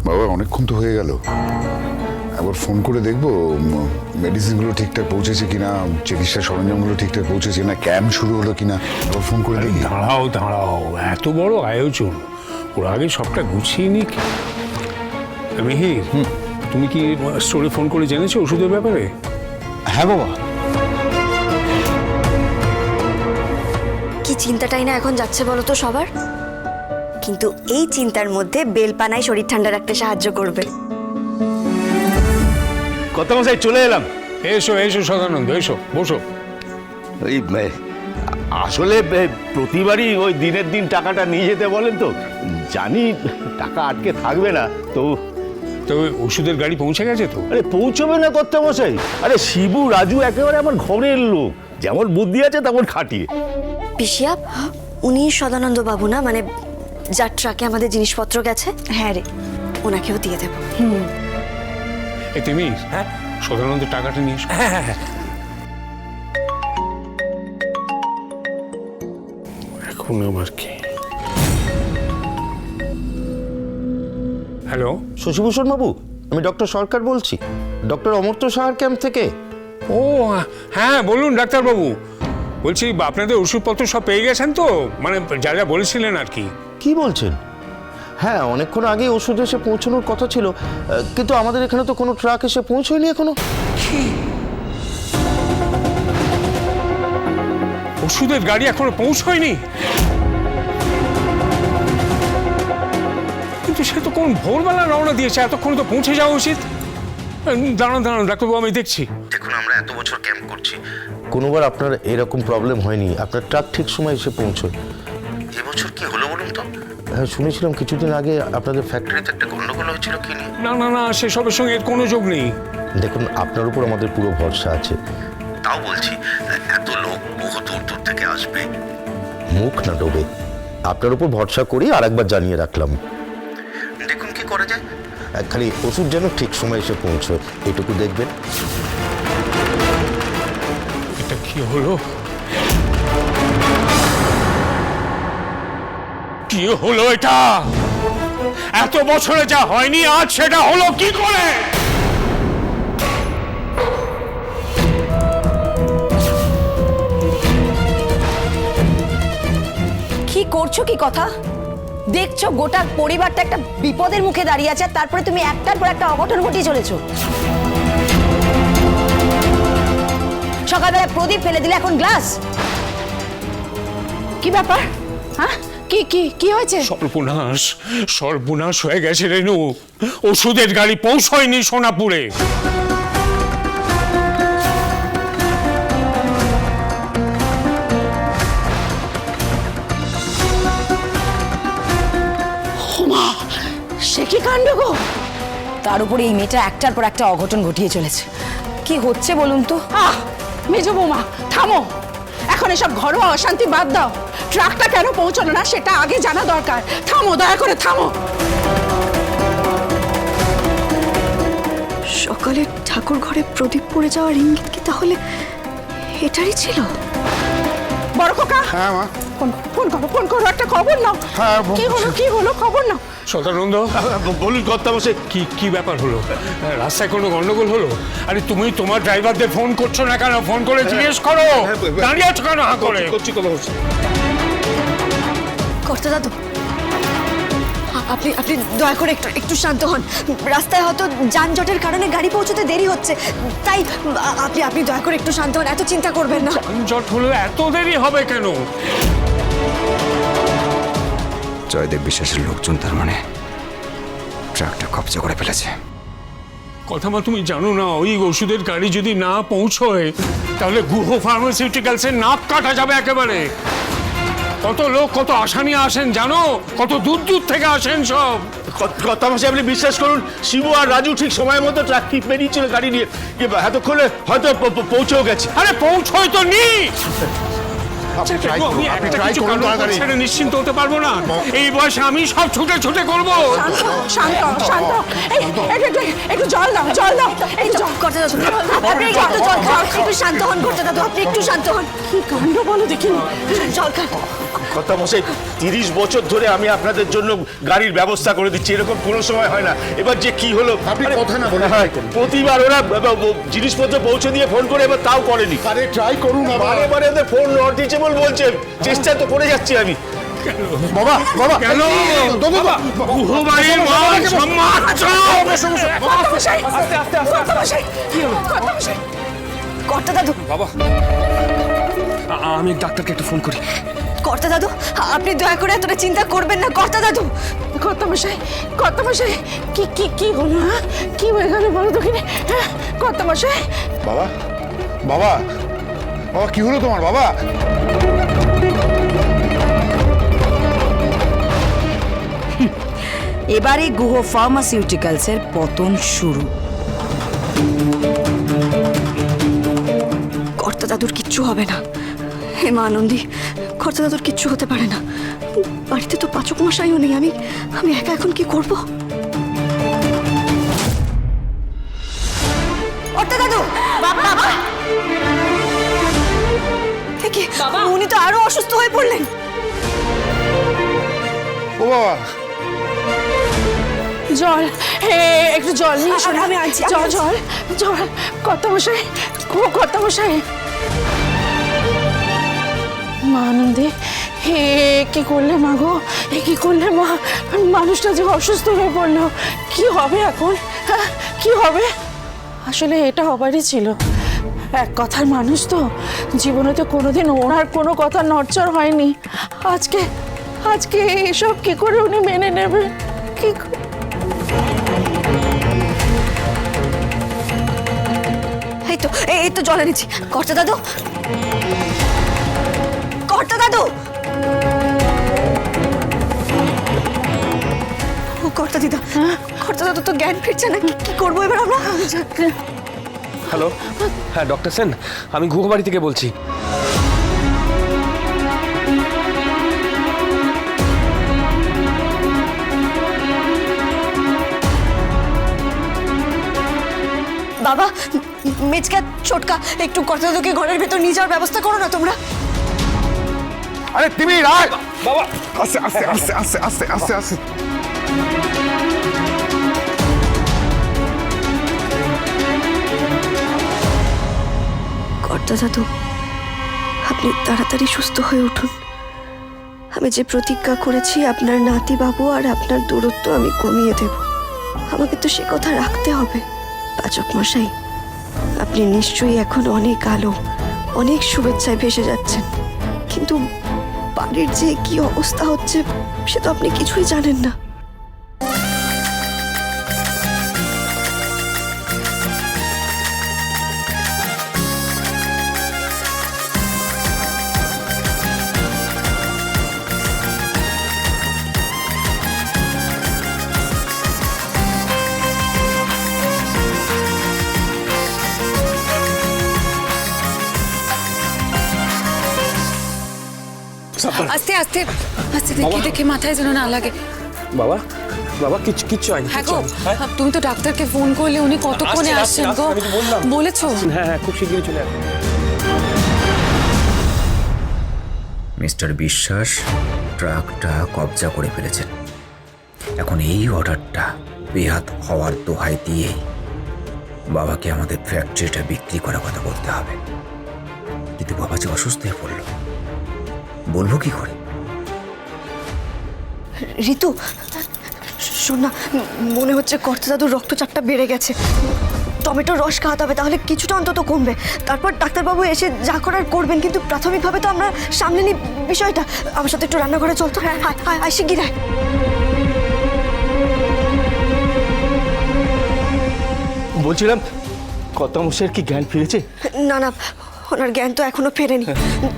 বাবা অনেকক্ষণ তো হয়ে গেল, একবার ফোন করে দেখবো মেডিসিনগুলো ঠিকঠাক পৌঁছেছে কিনা, চিকিৎসার সরঞ্জামগুলো ঠিকঠাক পৌঁছেছে কিনা, ক্যাম্প শুরু হলো কিনা, একবার ফোন করে দেখি। দাঁড়াও দাঁড়াও, এত বড় আয়োজন, ওর আগে সবটা গুছিয়ে নিক। মিহির, তুমি কি স্টোরে ফোন করে জেনেছো ওষুধের ব্যাপারে? হ্যাঁ বাবা। কি চিন্তাটাই না এখন যাচ্ছে বলো তো সবার, কিন্তু এই চিন্তার মধ্যে বেলপানাই শরীর ঠান্ডা রাখতে সাহায্য করবে। কত মশাই চলে এলাম। এসো এসো সদানন্দ, এসো বসো। ওই আসলে প্রতিবারই ওই দিনের দিন টাকাটা নিয়ে যেতে বলেন তো, জানি টাকা আটকে থাকবে না, তো তো ওষুধের গাড়ি পৌঁছে গেছে তো? আরে পৌঁছবে না কত মশাই? আরে শিবু রাজু একেবারে আমার ঘরের লোক, যেমন বুদ্ধি আছে তেমন খাটিয়ে। পিসিয়া, উনি সদানন্দ বাবু না, মানে যার ট্রাকে আমাদের জিনিসপত্র গেছে? হ্যাঁ রে, ওনাকেও দিয়ে দেবো। এ তুমি হ্যাঁ সদানন্দের টাকাটা নিয়ে এসো। এখন আবার কি? হ্যালো, শশীভূষণ বাবু, আমি ডক্টর সরকার বলছি, ডক্টর অমর্ত্য সাহার ক্যাম্প থেকে। ও হ্যাঁ বলুন ডাক্তারবাবু, বলছি আপনাদের ওষুধপত্র সব পেয়ে গেছেন তো, মানে যা যা বলেছিলেন আর কি? কি বলছেন? হ্যাঁ, অনেকক্ষণ আগেই ওষুধ এসে পৌঁছানোর কথা ছিল, কিন্তু আমাদের এখানে তো কোনো ট্রাক এসে পৌঁছয়নি এখনো। ওষুধের গাড়ি এখনো পৌঁছয়নি? কিন্তু সে তো কোন ভোরবেলা রওনা দিয়েছে, এতক্ষণ তো পৌঁছে যাওয়া উচিত। দাঁড়ান দাঁড়ান ডাক্তারবাবু, আমি দেখছি। দেখুন, আমরা এত বছর ক্যাম্প করছি, কোনোবার আপনার এরকম প্রবলেম হয়নি, আপনার ট্রাক ঠিক সময় এসে পৌঁছয়। এবছর কি হলো বলুন তো? হ্যাঁ, শুনেছিলাম কিছুদিন আগে আপনাদের ফ্যাক্টরিতে একটা গন্ডগোল হয়েছিল, কি নিয়ে? না না না, সেসবের সঙ্গে এর কোনো যোগ নেই। দেখুন, আপনার উপর আমাদের পুরো ভরসা আছে, তাও বলছি, এত লোক বহু দূর দূর থেকে আসবে, মুখ না ডোবে, আপনার উপর ভরসা করি আর একবার জানিয়ে রাখলাম। দেখুন কি করা যায়, খালি ওষুধ যেন ঠিক সময় এসে পৌঁছয়, এটুকু দেখবেন। এটা কি হলো? কি হলো এটা? এত বছরে যা হয়নি আজ সেটা হলো কি করে? কি করছো কি কথা? দেখছো গোটা পরিবারটা একটা বিপদের মুখে দাঁড়িয়ে আছে, তারপরে তুমি একটার পর একটা অঘটন ঘটিয়ে চলেছো। সকালবেলা প্রদীপ ফেলে দিলে, এখন গ্লাস। কি ব্যাপার? হ্যাঁ, কি কি কি হয়েছে? সর্বনাশ, সর্বনাশ হয়ে গেছে রেনু, ওষুধের গাড়ি পৌঁছয়নি সোনাপুরে। সে কি কাণ্ড গো! তার উপরে এই মেয়েটা একটার পর একটা অঘটন ঘটিয়ে চলেছে। কি হচ্ছে বলুন তো? মেজো বৌমা, থামো, এখন এসব ঘরোয়া অশান্তি বাদ দাও। ট্রাকটা কেন পৌঁছালো না সেটা আগে জানা দরকার। থামো, দয়া করে থামো। সকালে ঠাকুর ঘরে প্রদীপ পড়ে যাওয়ার ইঙ্গিত কি তাহলে এটারই ছিল? বড় খোকা, হ্যাঁ মা। ফোন করো, একটা খবর নাও। হ্যাঁ, কি হলো খবর নাও। সদানন্দ, বলুন কর্তামশাই। কি কি ব্যাপার হলো? রাস্তায় কোনো গন্ডগোল হলো? আরে তুমি তোমার ড্রাইভারদের ফোন করছো না কেন? ফোন করে জিজ্ঞেস করো, দাঁড়িয়ে আছো কেন হা করে? করছি কথা বলছি। কর্তা দাদু, আপনি আপনি দয়া করে একটু একটু শান্ত হন। রাস্তায় হয়তো যানজটের কারণে গাড়ি পৌঁছতে দেরি হচ্ছে, তাই আপনি আপনি দয়া করে একটু শান্ত হন, এত চিন্তা করবেন না। যানজট হলো, এত দেরি হবে কেন? জয়দেব বিশ্বাসের লোকজন তার মানে ট্রাকটা কবজা করে ফেলেছে। কথা মা, তুমি জানো না ওই ওষুধের গাড়ি যদি না পৌঁছয় তাহলে গুহ ফার্মাসিউটিক্যালসের নাক কাটা যাবে একেবারে। কত লোক, কত আশা নিয়ে আসেন জানো? কত দূর দূর থেকে আসেন সব। কর্তামশাই, আপনি বিশ্বাস করুন, শিবু আর রাজু ঠিক সময় মতো ট্রাক ঠিক বেরিয়েছিল গাড়ি নিয়ে, এতক্ষণে হয়তো পৌঁছেও গেছে। আরে পৌঁছয় তো নি। আপনি try দেখো, করুন, আমি আপনি একটা try কিছু করুন কারণ তাড়াতাড়ি। ছেড়ে নিশ্চিন্ত হতে পারবো না। এই বয়সে আমি সব ছুটে ছুটে করবো। শান্ত শান্ত এই একটু জল দাও একটু জল কর্তা দাদু আপনি একটু জল খান, একটু শান্ত হন কর্তা দাদু, আপনি একটু শান্ত হন। কি কাণ্ড বলো দেখিনি জল খান। কথা মশাই 30 বছর ধরে আমি আপনাদের জন্য গাড়ির ব্যবস্থা করে দিচ্ছি, এরকম কোনো সময় হয় না। এবার যে কি হলো, আপনি আরে, কথা না বলে হ্যাঁ, try করুন। প্রতিবার ওরা জিনিসপত্র পৌঁছে দিয়ে ফোন করে, এবার তাও করেনি। আরে ট্রাই করুন আবার। বারে বারে ওদের ফোন নট রিচেবল বলছে, চেষ্টা তো করে যাচ্ছি আমি। বাবা বাবা কেন? বাবা গুহবাড়ির মান সম্মান কর্তামশাই কর্তা দাদু, আমি ডাক্তারকে একটু ফোন করি। কর্তা দাদু আপনি দয়া করে এতটা চিন্তা করবেন না কর্তা দাদু। কর্তামশাই কি কি কি হলো হ্যাঁ? কি হয়ে গেল বলো দেখিনি হ্যাঁ কর্তামশাই বাবা বাবা বাবা কি হলো তোমার বাবা? এবারে গুহ ফার্মাসিউটিক্যালসের পতন শুরু। কর্তা দাদুর কিচ্ছু হবে না। হে মা আনন্দী, কর্তা দাদুর কিচ্ছু হতে পারে না। বাড়িতে তো পাচক মশাইও নেই, আমি একা এখন কি করব? কর্তা দাদু বাবা, উনি তো আরো অসুস্থ হয়ে পড়লেন। ও বাবা জল একটু জল নিয়ে এসো না। আমি আনছি, জল জল জল কর্তামশাই কর্তামশাই মা আনন্দে হে কি করলে মা গো, কি করলে মা? মানুষটা যে অসুস্থ হয়ে পড়লো, কি হবে এখন হ্যাঁ কি হবে? আসলে এটা হবারই ছিল। এক কথার মানুষ তো, জীবনে তো কোনোদিন ওনার কোনো কথা নড়চড় হয়নি। আজকে এসব কি করে উনি মেনে নেবে? কি এই তো জল এনেছি। কর্তা দাদু, কর্তা দাদু, ও কর্তা দিদা, কর্তা দাদু তো জ্ঞান ফিরছে না, কি করবো এবার আমরা? হ্যালো, হ্যাঁ ডক্টর সেন, আমি গুহবাড়ি থেকে বলছি। বাবা, মেজকা ছোটকা একটু কর্তা দাদুকে ঘরের ভেতর নিয়ে যাওয়ার ব্যবস্থা করো না তোমরা। আরে তুমি রাখ বাবা আস্তে আস্তে আস্তে আস্তে আস্তে আস্তে আস্তে কর্তা দাদু আপনি তাড়াতাড়ি সুস্থ হয়ে উঠুন। আমি যে প্রতিজ্ঞা করেছি আপনার নাতি বাবু আর আপনার দূরত্ব আমি কমিয়ে দেব, আমাকে তো সে কথা রাখতে হবে। পাচক মশাই, আপনি নিশ্চয়ই এখন অনেক আলো, অনেক শুভেচ্ছায় ভেসে যাচ্ছেন, কিন্তু বাড়ির যে কি অবস্থা হচ্ছে সে তো আপনি কিছুই জানেন না। আস্তে আস্তে আস্তে দেখে দেখে মাথায় যেন না লাগে। বাবা বাবা কিচ্ছু হয়নি। হ্যাঁ গো, তুমি তো ডাক্তারকে ফোন করলে, উনি কতক্ষণে আসছেন গো? বলেছো? হ্যাঁ খুব শিগগিরই চলে আসবে। মিস্টার বিশ্বাস ট্রাকটা কবজা করে ফেলেছেন। এখন এই অর্ডারটা বেহাত হওয়ার দোহাই দিয়ে বাবাকে আমাদের ফ্যাক্টরিটা বিক্রি করার কথা বলতে হবে। কিন্তু বাবা যে অসুস্থ হয়ে পড়ল, বলবো কি করে? ঋতু শোন না, মনে হচ্ছে কর্তা দাদুর রক্তচাপটা বেড়ে গেছে। টমেটোর রস খাওয়াতে হবে, তাহলে কিছুটা অন্তত কমবে। তারপর ডাক্তারবাবু এসে যা করার করবেন, কিন্তু প্রাথমিকভাবে তো আমরা সামনে নিই বিষয়টা। আমার সাথে একটু রান্নাঘরে চলতো। হ্যাঁ শিগগির আয়। বলছিলাম কর্তামশাইয়ের কি জ্ঞান ফিরেছে? না ওনার জ্ঞান তো এখনো ফেরেনি,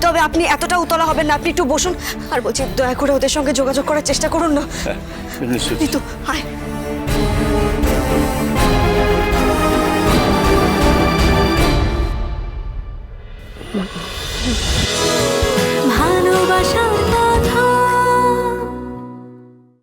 তবে আপনি এতটা উতলা হবেন না, আপনি একটু বসুন। আর বলছি দয়া করে ওদের সঙ্গে যোগাযোগ করার চেষ্টা করুন না। নিশ্চয়ই। ঋতু আয়।